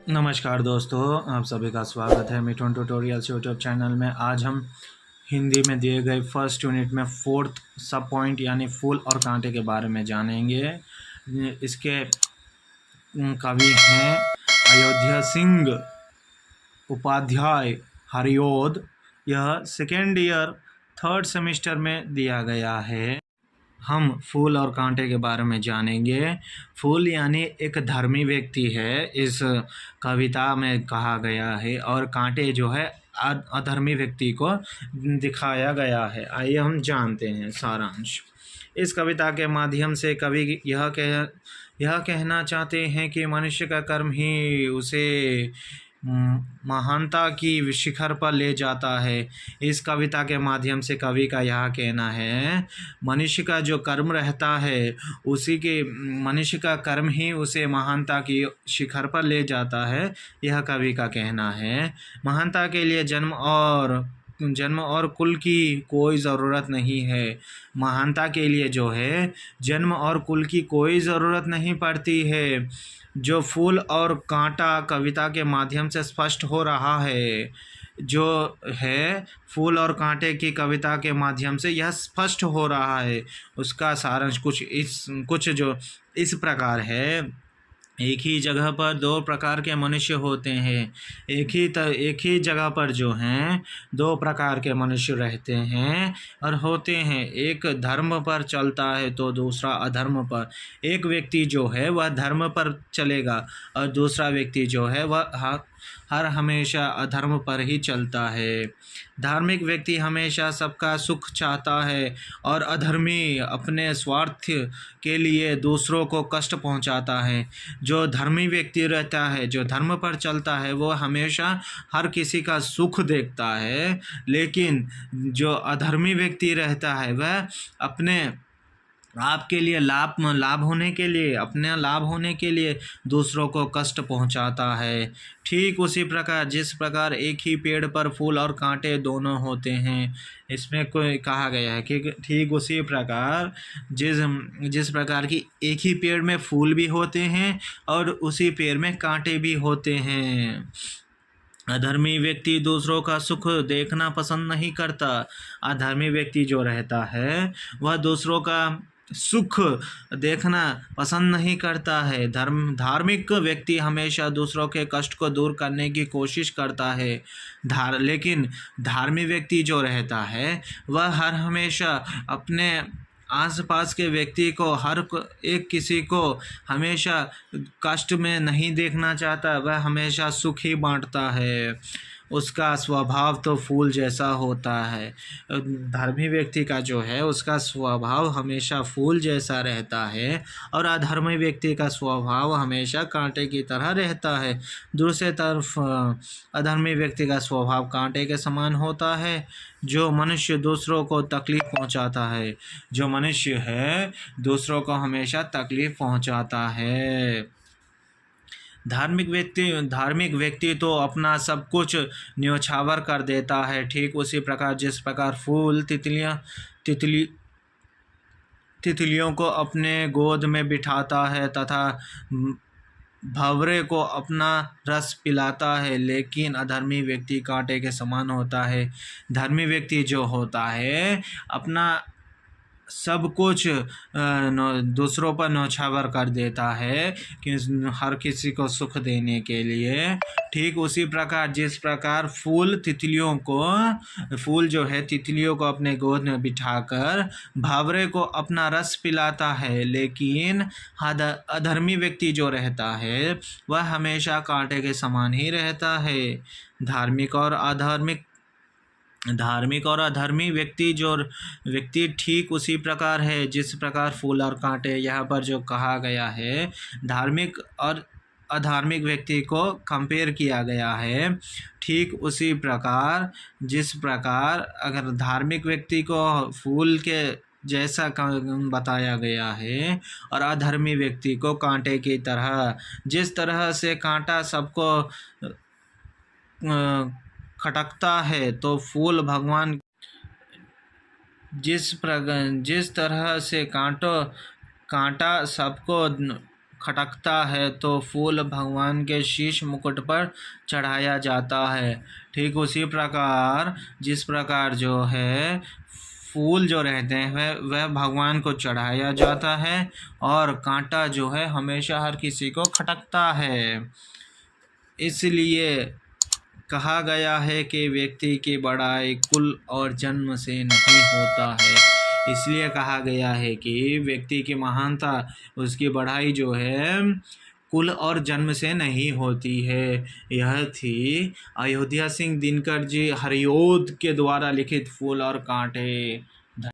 नमस्कार दोस्तों, आप सभी का स्वागत है मिठुन ट्यूटोरियल्स यूट्यूब चैनल में। आज हम हिंदी में दिए गए फर्स्ट यूनिट में फोर्थ सब पॉइंट यानी फूल और कांटे के बारे में जानेंगे। इसके कवि हैं अयोध्या सिंह उपाध्याय हरिओद। यह सेकेंड ईयर थर्ड सेमेस्टर में दिया गया है। हम फूल और कांटे के बारे में जानेंगे। फूल यानी एक धर्मी व्यक्ति है, इस कविता में कहा गया है, और कांटे जो है अधर्मी व्यक्ति को दिखाया गया है। आइए हम जानते हैं सारांश। इस कविता के माध्यम से कवि यह कहना चाहते हैं कि मनुष्य का कर्म ही उसे महानता की शिखर पर ले जाता है। इस कविता के माध्यम से कवि का यह कहना है, मनुष्य का जो कर्म रहता है उसी के मनुष्य का कर्म ही उसे महानता की शिखर पर ले जाता है। यह कवि का कहना है। महानता के लिए जन्म और कुल की कोई ज़रूरत नहीं है। महानता के लिए जो है जन्म और कुल की कोई ज़रूरत नहीं पड़ती है। जो फूल और कांटा कविता के माध्यम से स्पष्ट हो रहा है, जो है फूल और कांटे की कविता के माध्यम से यह स्पष्ट हो रहा है। उसका सारांश कुछ जो इस प्रकार है। एक ही जगह पर दो प्रकार के मनुष्य होते हैं। एक ही जगह पर जो हैं दो प्रकार के मनुष्य रहते हैं और होते हैं। एक धर्म पर चलता है तो दूसरा अधर्म पर। एक व्यक्ति जो है वह धर्म पर चलेगा और दूसरा व्यक्ति जो है वह हर हमेशा अधर्म पर ही चलता है। धार्मिक व्यक्ति हमेशा सबका सुख चाहता है और अधर्मी अपने स्वार्थ के लिए दूसरों को कष्ट पहुंचाता है। जो धर्मी व्यक्ति रहता है, जो धर्म पर चलता है, वो हमेशा हर किसी का सुख देखता है, लेकिन जो अधर्मी व्यक्ति रहता है वह अपने आपके लिए लाभ होने के लिए, अपने लाभ होने के लिए दूसरों को कष्ट पहुंचाता है। ठीक उसी प्रकार जिस प्रकार एक ही पेड़ पर फूल और कांटे दोनों होते हैं, इसमें कोई कहा गया है कि ठीक उसी प्रकार जिस प्रकार की एक ही पेड़ में फूल भी होते हैं और उसी पेड़ में कांटे भी होते हैं। अधर्मी व्यक्ति दूसरों का सुख देखना पसंद नहीं करता। अधर्मी व्यक्ति जो रहता है वह दूसरों का सुख देखना पसंद नहीं करता है। धार्मिक व्यक्ति हमेशा दूसरों के कष्ट को दूर करने की कोशिश करता है। लेकिन धार्मिक व्यक्ति जो रहता है वह हर हमेशा अपने आसपास के व्यक्ति को एक किसी को हमेशा कष्ट में नहीं देखना चाहता, वह हमेशा सुख ही बांटता है। उसका स्वभाव तो फूल जैसा होता है। धर्मी व्यक्ति का जो है उसका स्वभाव हमेशा फूल जैसा रहता है और अधर्मी व्यक्ति का स्वभाव हमेशा कांटे की तरह रहता है। दूसरी तरफ अधर्मी व्यक्ति का स्वभाव कांटे के समान होता है। जो मनुष्य दूसरों को तकलीफ पहुंचाता है, जो मनुष्य है दूसरों को हमेशा तकलीफ पहुंचाता है। धार्मिक व्यक्ति तो अपना सब कुछ न्योछावर कर देता है। ठीक उसी प्रकार जिस प्रकार फूल तितलियों को अपने गोद में बिठाता है तथा भंवरे को अपना रस पिलाता है, लेकिन अधर्मी व्यक्ति कांटे के समान होता है। धर्मी व्यक्ति जो होता है अपना सब कुछ दूसरों पर न्योछावर कर देता है कि हर किसी को सुख देने के लिए। ठीक उसी प्रकार जिस प्रकार फूल जो है तितलियों को अपने गोद में बिठाकर भंवरे को अपना रस पिलाता है, लेकिन अधर्मी व्यक्ति जो रहता है वह हमेशा कांटे के समान ही रहता है। धार्मिक और अधर्मी व्यक्ति ठीक उसी प्रकार है जिस प्रकार फूल और कांटे यहाँ पर जो कहा गया है। धार्मिक और अधार्मिक व्यक्ति को कंपेयर किया गया है। ठीक उसी प्रकार जिस प्रकार अगर धार्मिक व्यक्ति को फूल के जैसा बताया गया है और अधर्मी व्यक्ति को कांटे की तरह, जिस तरह से कांटा सबको खटकता है तो फूल भगवान जिस तरह से कांटा सबको खटकता है तो फूल भगवान के शीश मुकुट पर चढ़ाया जाता है। ठीक उसी प्रकार जिस प्रकार जो है फूल जो रहते हैं वह भगवान को चढ़ाया जाता है, और कांटा जो है हमेशा हर किसी को खटकता है। इसलिए कहा गया है कि व्यक्ति की बड़ाई कुल और जन्म से नहीं होता है। इसलिए कहा गया है कि व्यक्ति की महानता, उसकी बढ़ाई जो है कुल और जन्म से नहीं होती है। यह थी अयोध्या सिंह दिनकर जी हरिओद के द्वारा लिखित फूल और कांटे।